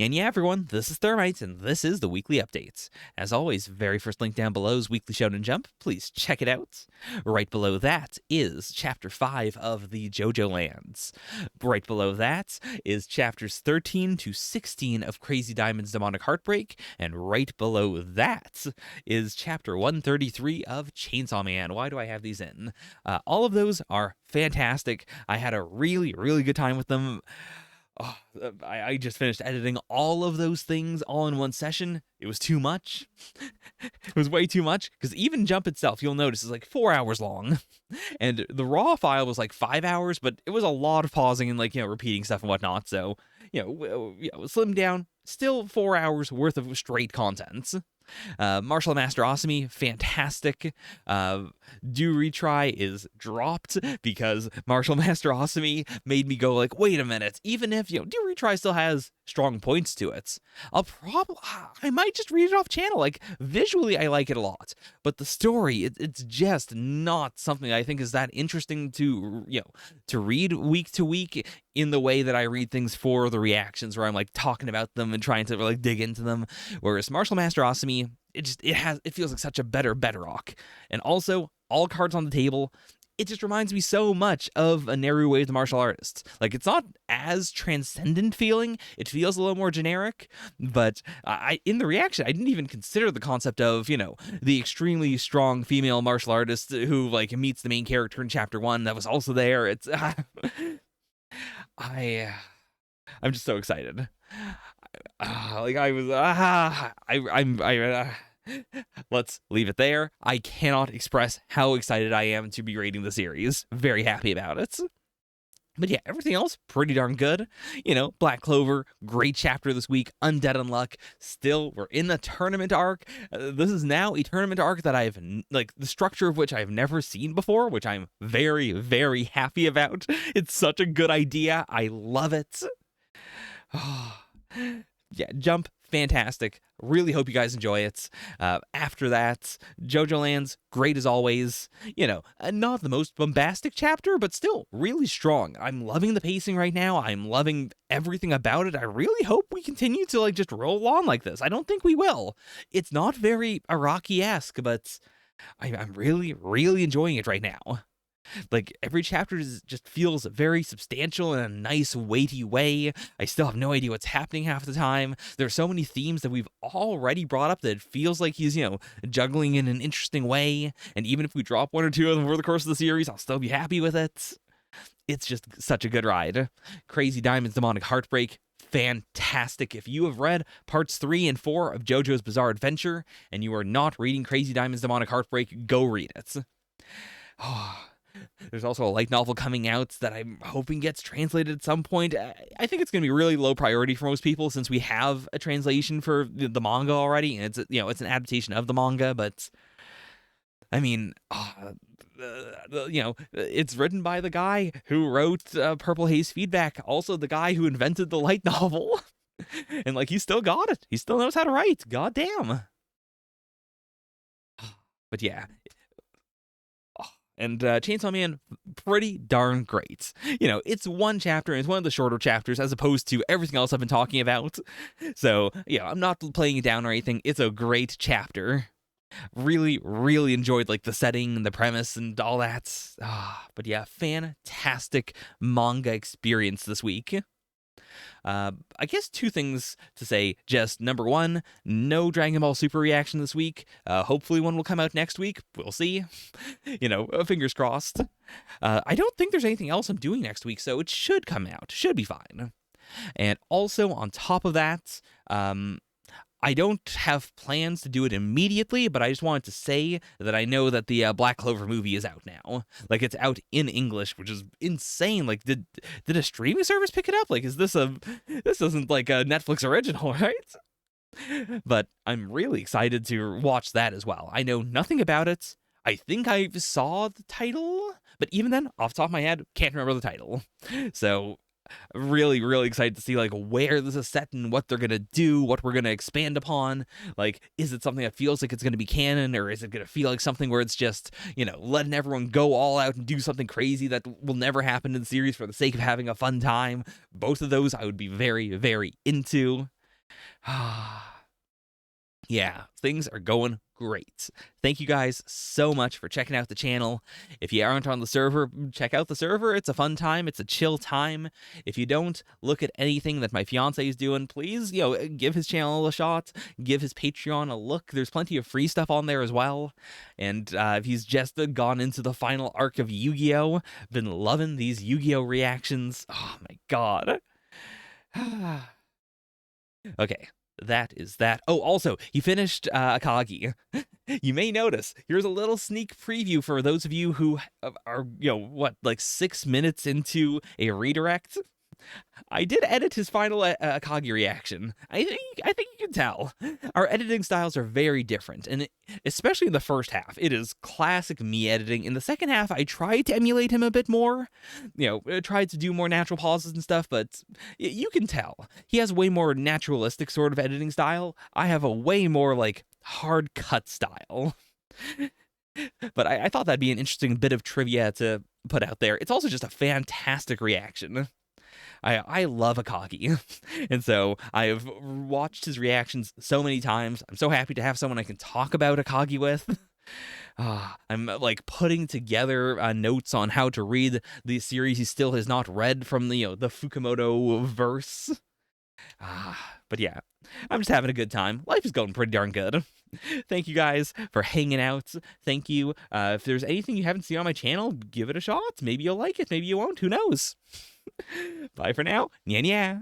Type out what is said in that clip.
And yeah, everyone, this is Thermite, and this is the Weekly Updates. As always, very first link down below is Weekly Shoten Jump. Please check it out. Right below that is Chapter 5 of the JoJo Lands. Right below that is Chapters 13 to 16 of Crazy Diamond's Demonic Heartbreak. And right below that is Chapter 133 of Chainsaw Man. Why do I have these in? All of those are fantastic. I had a really, really good time with them. Oh, I just finished editing all of those things all in one session. It was too much. It was way too much, because even Jump itself, you'll notice, is like 4 hours long. And the raw file was like 5 hours, but it was a lot of pausing and repeating stuff and whatnot. So, slimmed down, still 4 hours worth of straight content. Martial Master Asumi, fantastic. Do Retry is dropped because Martial Master Asumi made me go like, wait a minute, even if, Do Retry still has strong points to it, I might just read it off channel. Like, visually, I like it a lot, but the story, it's just not something I think is that interesting to, to read week to week in the way that I read things for the reactions, where I'm like talking about them and trying to like dig into them. Whereas Martial Master Asumi, it feels like such a better bedrock. And also, all cards on the table, it just reminds me so much of a Neru the Martial Artist. Like, it's not as transcendent feeling. It feels a little more generic, but in the reaction, I didn't even consider the concept of, the extremely strong female martial artist who, like, meets the main character in Chapter 1 that was also there. It's... I'm just so excited. Let's leave it there. I cannot express how excited I am to be rating the series. Very happy about it. But yeah, everything else, pretty darn good. Black Clover, great chapter this week. Undead Unluck, still, we're in the tournament arc. This is now a tournament arc that I've, the structure of which I've never seen before, which I'm very, very happy about. It's such a good idea. I love it. Yeah, Jump, fantastic. Really hope you guys enjoy it. After that, JoJo Lands, great as always. Not the most bombastic chapter, but still really strong. I'm loving the pacing right now. I'm loving everything about it. I really hope we continue to just roll on like this. I don't think we will. It's not very Araki-esque, but I'm really, really enjoying it right now. Like, every chapter just feels very substantial in a nice, weighty way. I still have no idea what's happening half the time. There's so many themes that we've already brought up that it feels like he's, juggling in an interesting way. And even if we drop one or two of them over the course of the series, I'll still be happy with it. It's just such a good ride. Crazy Diamond's Demonic Heartbreak, fantastic. If you have read parts 3 and 4 of JoJo's Bizarre Adventure, and you are not reading Crazy Diamond's Demonic Heartbreak, go read it. There's also a light novel coming out that I'm hoping gets translated at some point. I think it's going to be really low priority for most people since we have a translation for the manga already, and it's it's an adaptation of the manga. But I mean, it's written by the guy who wrote Purple Haze Feedback, also the guy who invented the light novel, and he still got it. He still knows how to write. God damn. But yeah. And Chainsaw Man, pretty darn great. It's one chapter, and it's one of the shorter chapters, as opposed to everything else I've been talking about. So, I'm not playing it down or anything. It's a great chapter. Really, really enjoyed, the setting and the premise and all that. But yeah, fantastic manga experience this week. I guess two things to say. Just number one, no Dragon Ball Super reaction this week. Hopefully one will come out next week. We'll see. Fingers crossed. I don't think there's anything else I'm doing next week, so it should come out. Should be fine. And also on top of that, I don't have plans to do it immediately, but I just wanted to say that I know that the Black Clover movie is out now. It's out in English, which is insane. Did a streaming service pick it up? This isn't like a Netflix original, right? But I'm really excited to watch that as well. I know nothing about it. I think I saw the title, but even then, off the top of my head, can't remember the title. So really, really excited to see where this is set and what they're gonna do, what we're gonna expand upon. Is it something that feels like it's gonna be canon, or is it gonna feel like something where it's just letting everyone go all out and do something crazy that will never happen in the series for the sake of having a fun time? Both of those I would be very, very into. Yeah, things are going great. Thank you guys so much for checking out the channel. If you aren't on the server, check out the server. It's a fun time. It's a chill time. If you don't, look at anything that my fiance is doing. Please, give his channel a shot. Give his Patreon a look. There's plenty of free stuff on there as well. And if he's just gone into the final arc of Yu-Gi-Oh, been loving these Yu-Gi-Oh reactions. Oh my god. Okay. That is that. Oh, also, he finished Akagi. You may notice, here's a little sneak preview for those of you who are, like 6 minutes into a redirect. I did edit his final Akagi reaction. I think you can tell. Our editing styles are very different, and especially in the first half, it is classic me editing. In the second half, I tried to emulate him a bit more. I tried to do more natural pauses and stuff, but you can tell. He has a way more naturalistic sort of editing style. I have a way more, like, hard cut style. But I thought that'd be an interesting bit of trivia to put out there. It's also just a fantastic reaction. I love Akagi, and so I've watched his reactions so many times. I'm so happy to have someone I can talk about Akagi with. I'm like putting together notes on how to read the series he still has not read from the Fukumoto verse. But yeah, I'm just having a good time. Life is going pretty darn good. Thank you guys for hanging out. Thank you. If there's anything you haven't seen on my channel, give it a shot. Maybe you'll like it. Maybe you won't. Who knows? Bye for now. Nya nya.